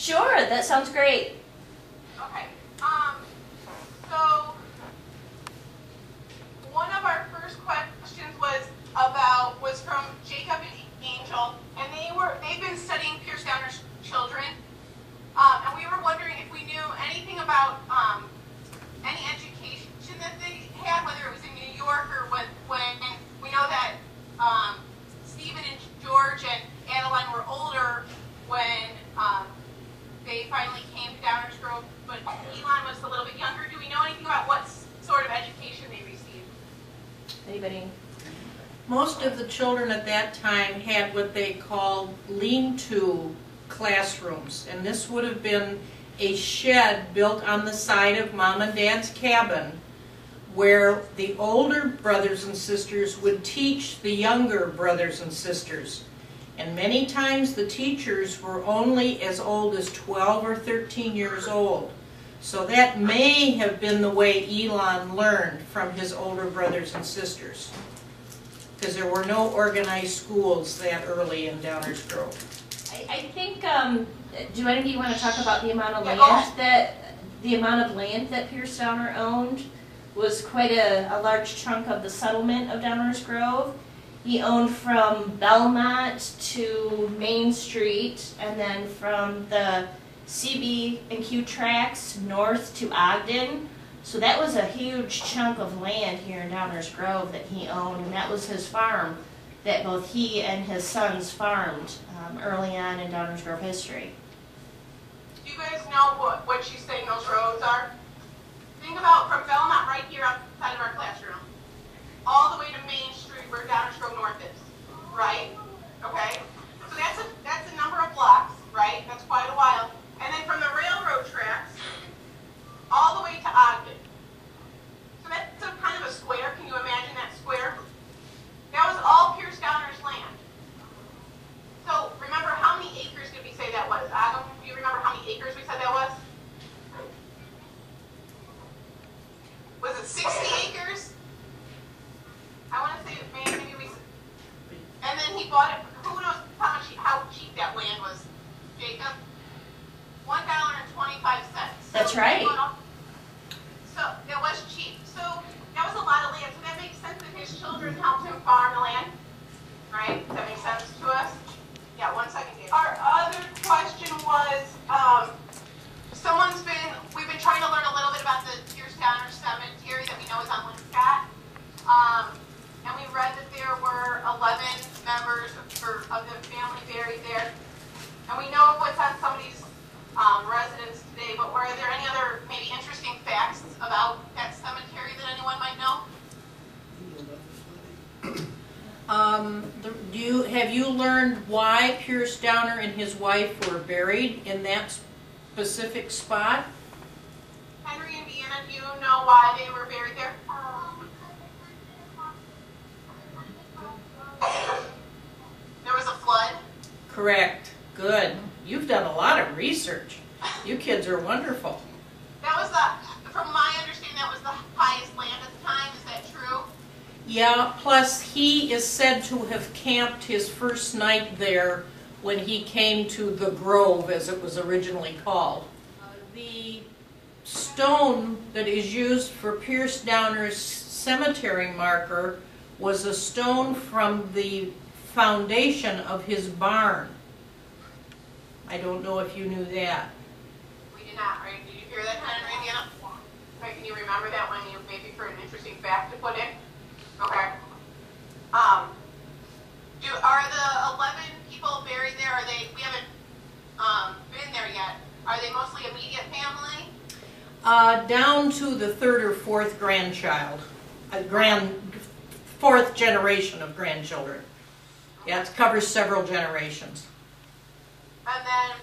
Sure, that sounds great. Okay. So one of our first questions was from Jacob and Angel, and they've been studying Pierce Downer's children, and we were wondering if we knew anything about any education that they had, whether it was in New York or when we know that Stephen and George and Adeline were older when they finally came to Downers Grove, but Elon was a little bit younger. Do we know anything about what sort of education they received? Anybody? Most of the children at that time had what they called lean-to classrooms, and this would have been a shed built on the side of Mom and Dad's cabin where the older brothers and sisters would teach the younger brothers and sisters. And many times the teachers were only as old as 12 or 13 years old. So that may have been the way Elon learned from his older brothers and sisters, because there were no organized schools that early in Downers Grove. I think, do any of you want to talk about the amount of land that Pierce Downer owned? Was quite a large chunk of the settlement of Downers Grove. He owned from Belmont to Main Street, and then from the CB&Q tracks north to Ogden. So that was a huge chunk of land here in Downers Grove that he owned, and that was his farm that both he and his sons farmed early on in Downers Grove history. Do you guys know what she's saying those roads are? Think about from Belmont right here outside of our classroom, all the way to Main Street where Downers Grove North is, right? Okay? So that's a number of blocks, right? That's quite a while. And then from the railroad tracks, all the way to Ogden. So that's a kind of a square. Can you imagine that square? That was all Pierce Downer's land. So remember, how many acres did we say that was? Adam, do you remember how many acres we said that was? Was it 60 acres? I want to say maybe we. And then he bought it. Who knows how cheap that land was, Jacob? $1.25. That's right. So it was cheap. So that was a lot of land. So that makes sense that his children helped him farm the land, right? Does that make sense to us? Yeah. 1 second, Dave. Our other question was, we've been trying to learn a little bit about the Pierce Downer Cemetery that we know is on Linscott. And we read that there were 11 members of the family buried there. And we know what's on some of these residents today, but were there any other maybe interesting facts about that cemetery that anyone might know? Have you learned why Pierce Downer and his wife were buried in that specific spot? Henry and Deanna, do you know why they were buried there? There was a flood? Correct. Good. You've done a lot of research. You kids are wonderful. That was from my understanding, that was the highest land at the time. Is that true? Yeah, plus he is said to have camped his first night there when he came to the Grove, as it was originally called. The stone that is used for Pierce Downer's cemetery marker was a stone from the foundation of his barn. I don't know if you knew that. We did not, right? Did you hear that, Henry, Indiana? Right, can you remember that when you maybe for an interesting fact to put in? Okay. Are the 11 people buried there? We haven't been there yet. Are they mostly immediate family? Down to the third or fourth grandchild, fourth generation of grandchildren. Yeah, it covers several generations. And then